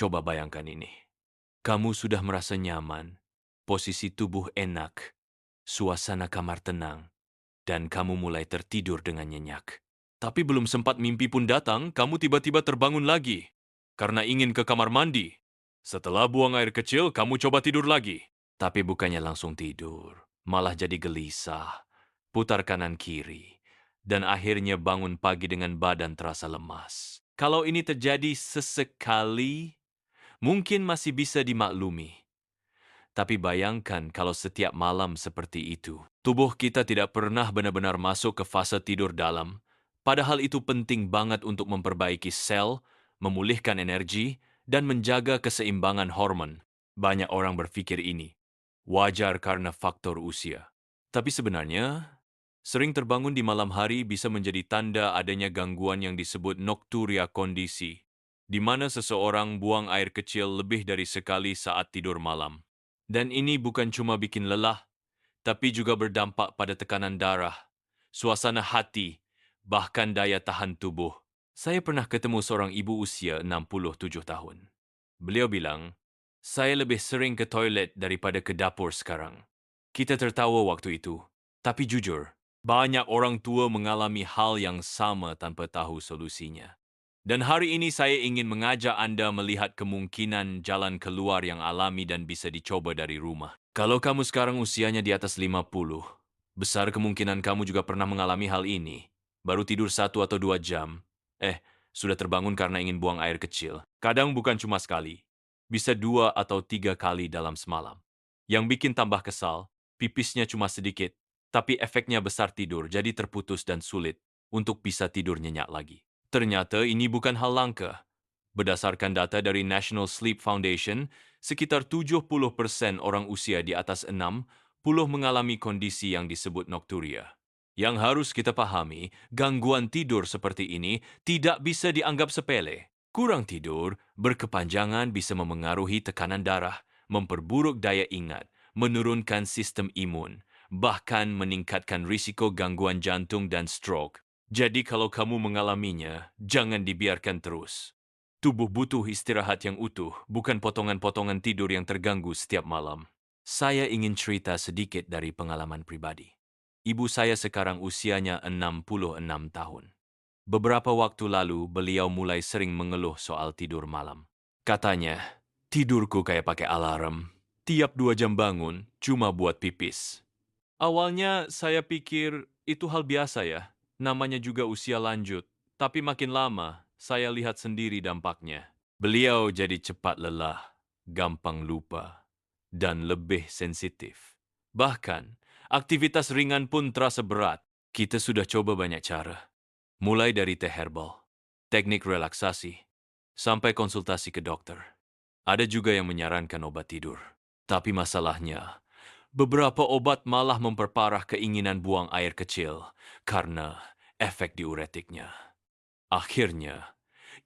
Coba bayangkan ini. Kamu sudah merasa nyaman, posisi tubuh enak, suasana kamar tenang, dan kamu mulai tertidur dengan nyenyak. Tapi belum sempat mimpi pun datang, kamu tiba-tiba terbangun lagi karena ingin ke kamar mandi. Setelah buang air kecil, kamu coba tidur lagi. Tapi bukannya langsung tidur, malah jadi gelisah, putar kanan kiri, dan akhirnya bangun pagi dengan badan terasa lemas. Kalau ini terjadi sesekali, mungkin masih bisa dimaklumi. Tapi bayangkan kalau setiap malam seperti itu. Tubuh kita tidak pernah benar-benar masuk ke fase tidur dalam, padahal itu penting banget untuk memperbaiki sel, memulihkan energi, dan menjaga keseimbangan hormon. Banyak orang berpikir ini wajar karena faktor usia. Tapi sebenarnya, sering terbangun di malam hari bisa menjadi tanda adanya gangguan yang disebut nokturia kondisi, di mana seseorang buang air kecil lebih dari sekali saat tidur malam. Dan ini bukan cuma bikin lelah, tapi juga berdampak pada tekanan darah, suasana hati, bahkan daya tahan tubuh. Saya pernah ketemu seorang ibu usia 67 tahun. Beliau bilang, saya lebih sering ke toilet daripada ke dapur sekarang. Kita tertawa waktu itu, tapi jujur, banyak orang tua mengalami hal yang sama tanpa tahu solusinya. Dan hari ini saya ingin mengajak Anda melihat kemungkinan jalan keluar yang alami dan bisa dicoba dari rumah. Kalau kamu sekarang usianya di atas 50, besar kemungkinan kamu juga pernah mengalami hal ini. Baru tidur 1 atau 2 jam, sudah terbangun karena ingin buang air kecil. Kadang bukan cuma sekali, bisa 2 atau 3 kali dalam semalam. Yang bikin tambah kesal, pipisnya cuma sedikit, tapi efeknya besar tidur, jadi terputus dan sulit untuk bisa tidur nyenyak lagi. Ternyata ini bukan hal langka. Berdasarkan data dari National Sleep Foundation, sekitar 70% orang usia di atas 60 mengalami kondisi yang disebut nokturia. Yang harus kita pahami, gangguan tidur seperti ini tidak bisa dianggap sepele. Kurang tidur berkepanjangan bisa memengaruhi tekanan darah, memperburuk daya ingat, menurunkan sistem imun, bahkan meningkatkan risiko gangguan jantung dan stroke. Jadi kalau kamu mengalaminya, jangan dibiarkan terus. Tubuh butuh istirahat yang utuh, bukan potongan-potongan tidur yang terganggu setiap malam. Saya ingin cerita sedikit dari pengalaman pribadi. Ibu saya sekarang usianya 66 tahun. Beberapa waktu lalu, beliau mulai sering mengeluh soal tidur malam. Katanya, tidurku kayak pakai alarm. Tiap 2 jam bangun, cuma buat pipis. Awalnya saya pikir itu hal biasa ya, namanya juga usia lanjut. Tapi makin lama, saya lihat sendiri dampaknya. Beliau jadi cepat lelah, gampang lupa, dan lebih sensitif. Bahkan, aktivitas ringan pun terasa berat. Kita sudah coba banyak cara, mulai dari teh herbal, teknik relaksasi, sampai konsultasi ke dokter. Ada juga yang menyarankan obat tidur. Tapi masalahnya, beberapa obat malah memperparah keinginan buang air kecil karena efek diuretiknya. Akhirnya,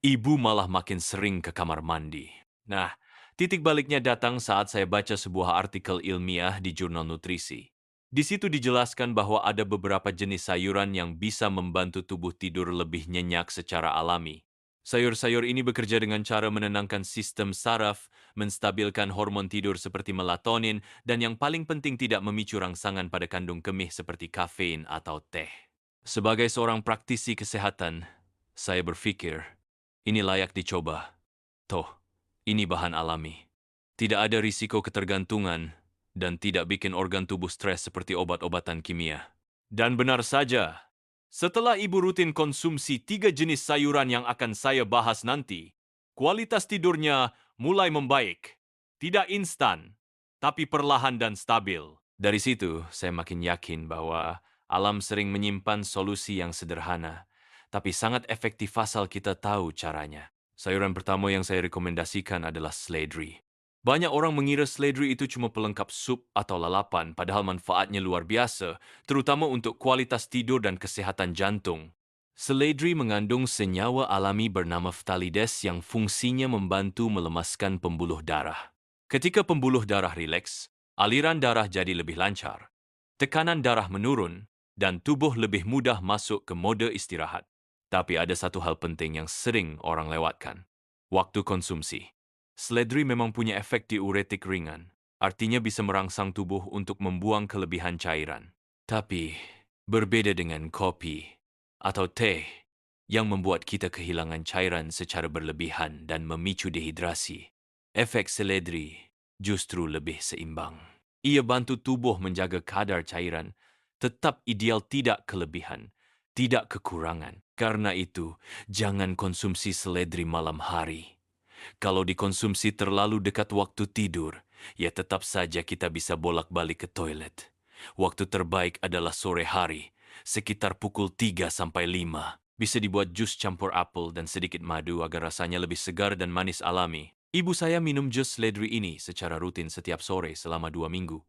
ibu malah makin sering ke kamar mandi. Nah, titik baliknya datang saat saya baca sebuah artikel ilmiah di jurnal nutrisi. Di situ dijelaskan bahwa ada beberapa jenis sayuran yang bisa membantu tubuh tidur lebih nyenyak secara alami. Sayur-sayur ini bekerja dengan cara menenangkan sistem saraf, menstabilkan hormon tidur seperti melatonin, dan yang paling penting tidak memicu rangsangan pada kandung kemih seperti kafein atau teh. Sebagai seorang praktisi kesehatan, saya berpikir ini layak dicoba. Toh, ini bahan alami. Tidak ada risiko ketergantungan dan tidak bikin organ tubuh stres seperti obat-obatan kimia. Dan benar saja, setelah ibu rutin konsumsi 3 jenis sayuran yang akan saya bahas nanti, kualitas tidurnya mulai membaik. Tidak instan, tapi perlahan dan stabil. Dari situ, saya makin yakin bahwa alam sering menyimpan solusi yang sederhana, tapi sangat efektif asal kita tahu caranya. Sayuran pertama yang saya rekomendasikan adalah seledri. Banyak orang mengira seledri itu cuma pelengkap sup atau lalapan, padahal manfaatnya luar biasa, terutama untuk kualitas tidur dan kesehatan jantung. Seledri mengandung senyawa alami bernama phtalides yang fungsinya membantu melemaskan pembuluh darah. Ketika pembuluh darah rileks, aliran darah jadi lebih lancar, tekanan darah menurun, dan tubuh lebih mudah masuk ke mode istirahat. Tapi ada satu hal penting yang sering orang lewatkan, waktu konsumsi. Seledri memang punya efek diuretik ringan, artinya bisa merangsang tubuh untuk membuang kelebihan cairan. Tapi, berbeda dengan kopi atau teh yang membuat kita kehilangan cairan secara berlebihan dan memicu dehidrasi, efek seledri justru lebih seimbang. Ia bantu tubuh menjaga kadar cairan tetap ideal, tidak kelebihan, tidak kekurangan. Karena itu, jangan konsumsi seledri malam hari. Kalau dikonsumsi terlalu dekat waktu tidur, ya tetap saja kita bisa bolak-balik ke toilet. Waktu terbaik adalah sore hari, sekitar pukul 3 sampai 5. Bisa dibuat jus campur apel dan sedikit madu agar rasanya lebih segar dan manis alami. Ibu saya minum jus seledri ini secara rutin setiap sore selama 2 minggu.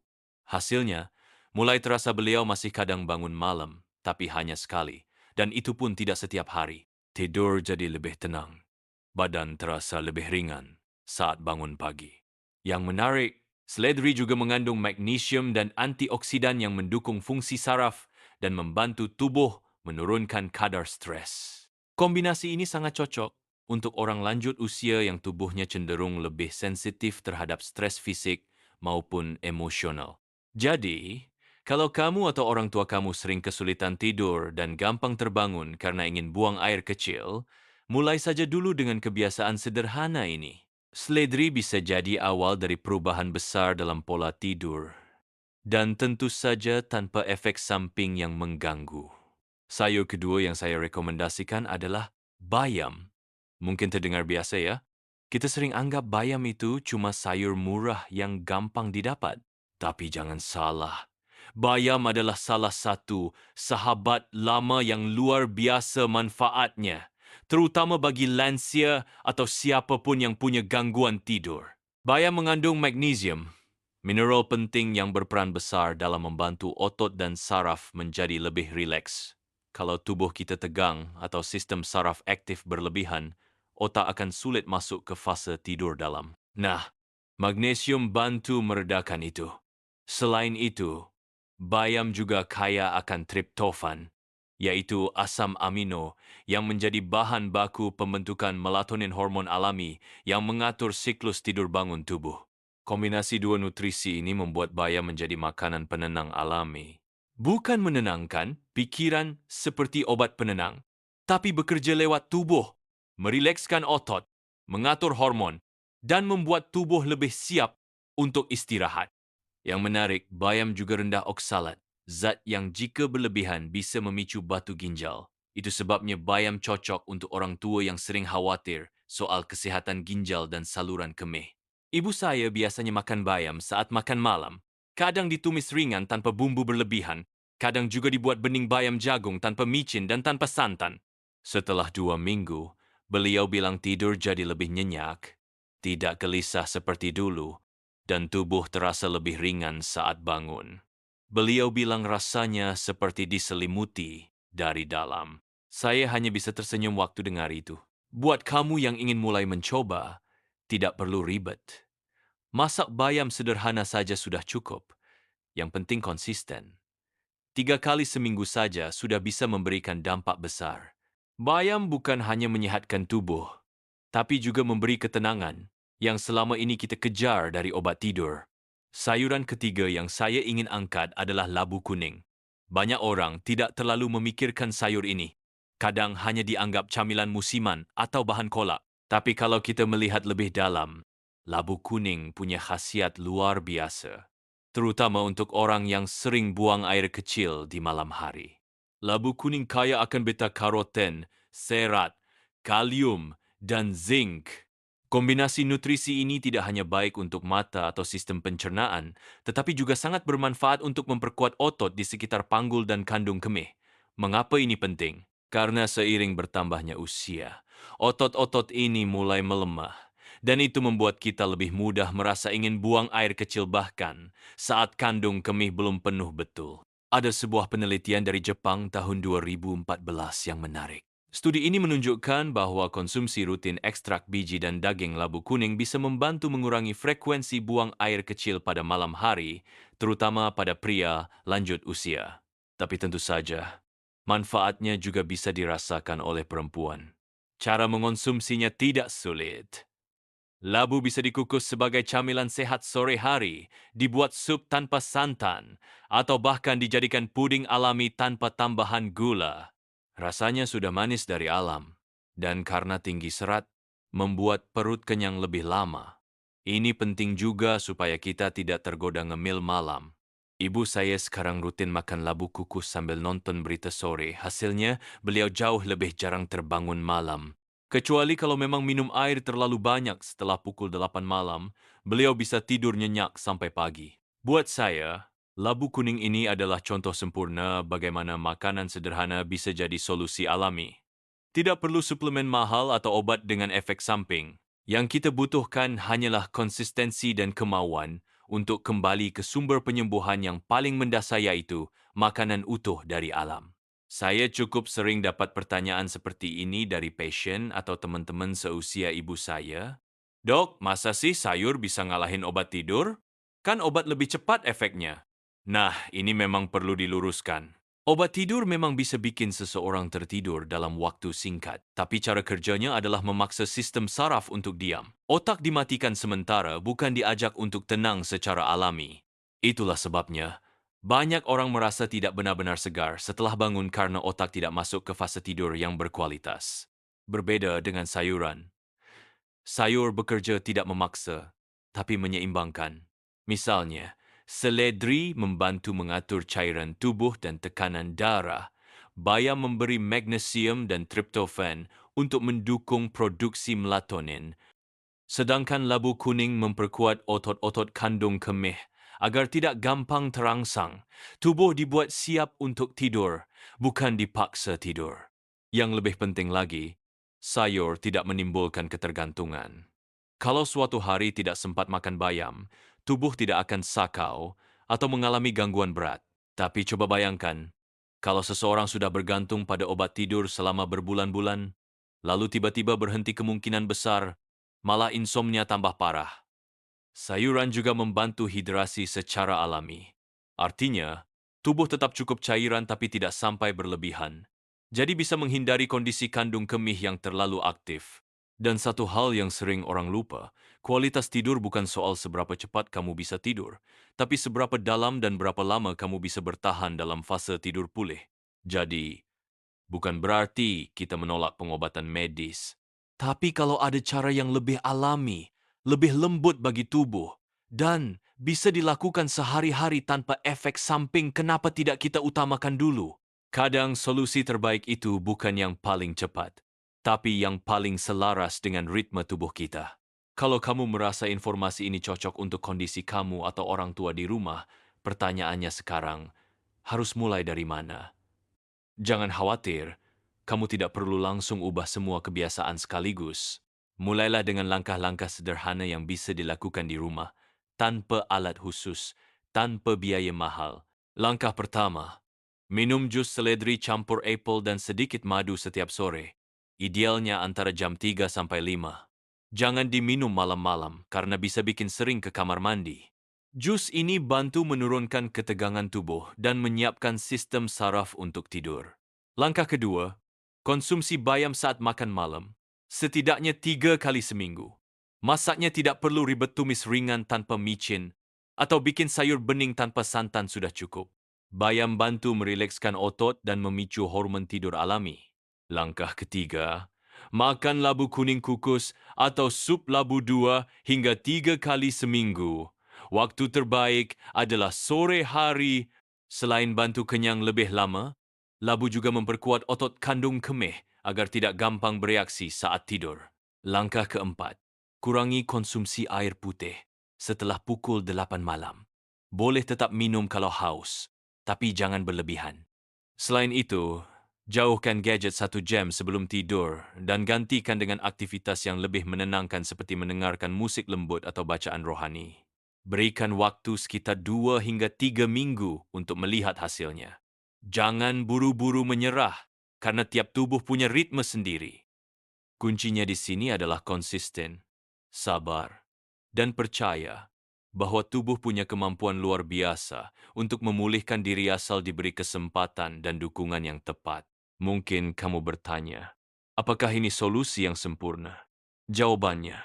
Hasilnya, mulai terasa beliau masih kadang bangun malam, tapi hanya sekali. Dan itu pun tidak setiap hari. Tidur jadi lebih tenang. Badan terasa lebih ringan saat bangun pagi. Yang menarik, seledri juga mengandung magnesium dan antioksidan yang mendukung fungsi saraf dan membantu tubuh menurunkan kadar stres. Kombinasi ini sangat cocok untuk orang lanjut usia yang tubuhnya cenderung lebih sensitif terhadap stres fisik maupun emosional. Jadi, kalau kamu atau orang tua kamu sering kesulitan tidur dan gampang terbangun karena ingin buang air kecil, mulai saja dulu dengan kebiasaan sederhana ini. Seledri bisa jadi awal dari perubahan besar dalam pola tidur, dan tentu saja tanpa efek samping yang mengganggu. Sayur kedua yang saya rekomendasikan adalah bayam. Mungkin terdengar biasa ya. Kita sering anggap bayam itu cuma sayur murah yang gampang didapat. Tapi jangan salah. Bayam adalah salah satu sahabat lama yang luar biasa manfaatnya, terutama bagi lansia atau siapapun yang punya gangguan tidur. Bayam mengandung magnesium, mineral penting yang berperan besar dalam membantu otot dan saraf menjadi lebih rileks. Kalau tubuh kita tegang atau sistem saraf aktif berlebihan, otak akan sulit masuk ke fase tidur dalam. Nah, magnesium bantu meredakan itu. Selain itu, bayam juga kaya akan triptofan, yaitu asam amino yang menjadi bahan baku pembentukan melatonin, hormon alami yang mengatur siklus tidur bangun tubuh. Kombinasi dua nutrisi ini membuat bayam menjadi makanan penenang alami. Bukan menenangkan pikiran seperti obat penenang, tapi bekerja lewat tubuh, merilekskan otot, mengatur hormon, dan membuat tubuh lebih siap untuk istirahat. Yang menarik, bayam juga rendah oksalat, zat yang jika berlebihan bisa memicu batu ginjal. Itu sebabnya bayam cocok untuk orang tua yang sering khawatir soal kesehatan ginjal dan saluran kemih. Ibu saya biasanya makan bayam saat makan malam. Kadang ditumis ringan tanpa bumbu berlebihan, kadang juga dibuat bening bayam jagung tanpa micin dan tanpa santan. Setelah 2 minggu, beliau bilang tidur jadi lebih nyenyak, tidak gelisah seperti dulu, dan tubuh terasa lebih ringan saat bangun. Beliau bilang rasanya seperti diselimuti dari dalam. Saya hanya bisa tersenyum waktu dengar itu. Buat kamu yang ingin mulai mencoba, tidak perlu ribet. Masak bayam sederhana saja sudah cukup. Yang penting konsisten. 3 kali seminggu saja sudah bisa memberikan dampak besar. Bayam bukan hanya menyehatkan tubuh, tapi juga memberi ketenangan yang selama ini kita kejar dari obat tidur. Sayuran ketiga yang saya ingin angkat adalah labu kuning. Banyak orang tidak terlalu memikirkan sayur ini. Kadang hanya dianggap camilan musiman atau bahan kolak. Tapi kalau kita melihat lebih dalam, labu kuning punya khasiat luar biasa, terutama untuk orang yang sering buang air kecil di malam hari. Labu kuning kaya akan beta-karoten, serat, kalium, dan zinc. Kombinasi nutrisi ini tidak hanya baik untuk mata atau sistem pencernaan, tetapi juga sangat bermanfaat untuk memperkuat otot di sekitar panggul dan kandung kemih. Mengapa ini penting? Karena seiring bertambahnya usia, otot-otot ini mulai melemah, dan itu membuat kita lebih mudah merasa ingin buang air kecil bahkan saat kandung kemih belum penuh betul. Ada sebuah penelitian dari Jepang tahun 2014 yang menarik. Studi ini menunjukkan bahwa konsumsi rutin ekstrak biji dan daging labu kuning bisa membantu mengurangi frekuensi buang air kecil pada malam hari, terutama pada pria lanjut usia. Tapi tentu saja, manfaatnya juga bisa dirasakan oleh perempuan. Cara mengonsumsinya tidak sulit. Labu bisa dikukus sebagai camilan sehat sore hari, dibuat sup tanpa santan, atau bahkan dijadikan puding alami tanpa tambahan gula. Rasanya sudah manis dari alam, dan karena tinggi serat, membuat perut kenyang lebih lama. Ini penting juga supaya kita tidak tergoda ngemil malam. Ibu saya sekarang rutin makan labu kukus sambil nonton berita sore. Hasilnya, beliau jauh lebih jarang terbangun malam. Kecuali kalau memang minum air terlalu banyak setelah pukul 8 malam, beliau bisa tidur nyenyak sampai pagi. Buat saya, labu kuning ini adalah contoh sempurna bagaimana makanan sederhana bisa jadi solusi alami. Tidak perlu suplemen mahal atau obat dengan efek samping. Yang kita butuhkan hanyalah konsistensi dan kemauan untuk kembali ke sumber penyembuhan yang paling mendasar, yaitu makanan utuh dari alam. Saya cukup sering dapat pertanyaan seperti ini dari pasien atau teman-teman seusia ibu saya. Dok, masa sih sayur bisa ngalahin obat tidur? Kan obat lebih cepat efeknya. Nah, ini memang perlu diluruskan. Obat tidur memang bisa bikin seseorang tertidur dalam waktu singkat, tapi cara kerjanya adalah memaksa sistem saraf untuk diam. Otak dimatikan sementara, bukan diajak untuk tenang secara alami. Itulah sebabnya banyak orang merasa tidak benar-benar segar setelah bangun karena otak tidak masuk ke fase tidur yang berkualitas. Berbeda dengan sayuran. Sayur bekerja tidak memaksa, tapi menyeimbangkan. Misalnya, seledri membantu mengatur cairan tubuh dan tekanan darah. Bayam memberi magnesium dan tryptophan untuk mendukung produksi melatonin. Sedangkan labu kuning memperkuat otot-otot kandung kemih agar tidak gampang terangsang. Tubuh dibuat siap untuk tidur, bukan dipaksa tidur. Yang lebih penting lagi, sayur tidak menimbulkan ketergantungan. Kalau suatu hari tidak sempat makan bayam, tubuh tidak akan sakau atau mengalami gangguan berat. Tapi coba bayangkan, kalau seseorang sudah bergantung pada obat tidur selama berbulan-bulan, lalu tiba-tiba berhenti, kemungkinan besar malah insomnia tambah parah. Sayuran juga membantu hidrasi secara alami. Artinya, tubuh tetap cukup cairan tapi tidak sampai berlebihan. Jadi bisa menghindari kondisi kandung kemih yang terlalu aktif. Dan satu hal yang sering orang lupa, kualitas tidur bukan soal seberapa cepat kamu bisa tidur, tapi seberapa dalam dan berapa lama kamu bisa bertahan dalam fase tidur pulih. Jadi, bukan berarti kita menolak pengobatan medis. Tapi kalau ada cara yang lebih alami, lebih lembut bagi tubuh, dan bisa dilakukan sehari-hari tanpa efek samping, kenapa tidak kita utamakan dulu? Kadang solusi terbaik itu bukan yang paling cepat, tapi yang paling selaras dengan ritme tubuh kita. Kalau kamu merasa informasi ini cocok untuk kondisi kamu atau orang tua di rumah, pertanyaannya sekarang, harus mulai dari mana? Jangan khawatir, kamu tidak perlu langsung ubah semua kebiasaan sekaligus. Mulailah dengan langkah-langkah sederhana yang bisa dilakukan di rumah, tanpa alat khusus, tanpa biaya mahal. Langkah pertama, minum jus seledri campur apel dan sedikit madu setiap sore. Idealnya antara jam 3 sampai 5. Jangan diminum malam-malam karena bisa bikin sering ke kamar mandi. Jus ini bantu menurunkan ketegangan tubuh dan menyiapkan sistem saraf untuk tidur. Langkah kedua, konsumsi bayam saat makan malam, setidaknya 3 kali seminggu. Masaknya tidak perlu ribet, tumis ringan tanpa micin, atau bikin sayur bening tanpa santan sudah cukup. Bayam bantu merilekskan otot dan memicu hormon tidur alami. Langkah ketiga, makan labu kuning kukus atau sup labu 2 hingga 3 kali seminggu. Waktu terbaik adalah sore hari. Selain bantu kenyang lebih lama, labu juga memperkuat otot kandung kemih agar tidak gampang bereaksi saat tidur. Langkah keempat, kurangi konsumsi air putih setelah pukul 8 malam. Boleh tetap minum kalau haus, tapi jangan berlebihan. Selain itu, jauhkan gadget 1 jam sebelum tidur dan gantikan dengan aktivitas yang lebih menenangkan seperti mendengarkan musik lembut atau bacaan rohani. Berikan waktu sekitar 2 hingga 3 minggu untuk melihat hasilnya. Jangan buru-buru menyerah, karena tiap tubuh punya ritme sendiri. Kuncinya di sini adalah konsisten, sabar, dan percaya bahwa tubuh punya kemampuan luar biasa untuk memulihkan diri asal diberi kesempatan dan dukungan yang tepat. Mungkin kamu bertanya, apakah ini solusi yang sempurna? Jawabannya,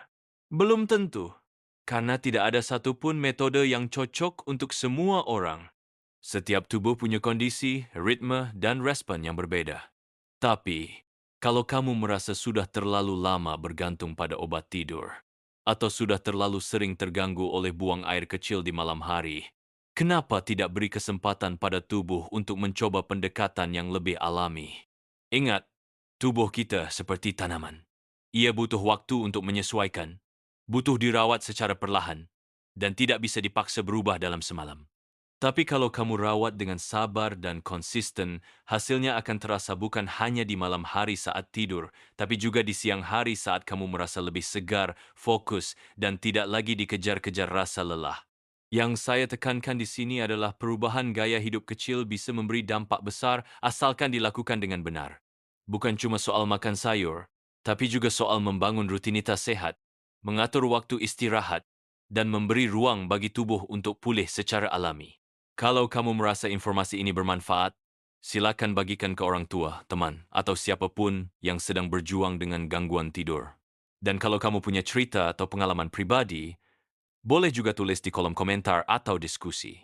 Belum tentu, karena tidak ada satupun metode yang cocok untuk semua orang. Setiap tubuh punya kondisi, ritme, dan respon yang berbeda. Tapi, kalau kamu merasa sudah terlalu lama bergantung pada obat tidur, atau sudah terlalu sering terganggu oleh buang air kecil di malam hari, kenapa tidak beri kesempatan pada tubuh untuk mencoba pendekatan yang lebih alami? Ingat, tubuh kita seperti tanaman. Ia butuh waktu untuk menyesuaikan, butuh dirawat secara perlahan, dan tidak bisa dipaksa berubah dalam semalam. Tapi kalau kamu rawat dengan sabar dan konsisten, hasilnya akan terasa bukan hanya di malam hari saat tidur, tapi juga di siang hari saat kamu merasa lebih segar, fokus, dan tidak lagi dikejar-kejar rasa lelah. Yang saya tekankan di sini adalah perubahan gaya hidup kecil bisa memberi dampak besar asalkan dilakukan dengan benar. Bukan cuma soal makan sayur, tapi juga soal membangun rutinitas sehat, mengatur waktu istirahat, dan memberi ruang bagi tubuh untuk pulih secara alami. Kalau kamu merasa informasi ini bermanfaat, silakan bagikan ke orang tua, teman, atau siapapun yang sedang berjuang dengan gangguan tidur. Dan kalau kamu punya cerita atau pengalaman pribadi, boleh juga tulis di kolom komentar atau diskusi.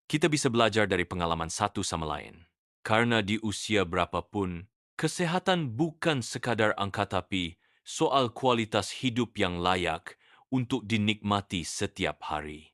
Kita bisa belajar dari pengalaman satu sama lain. Karena di usia berapapun, kesehatan bukan sekadar angka tapi soal kualitas hidup yang layak untuk dinikmati setiap hari.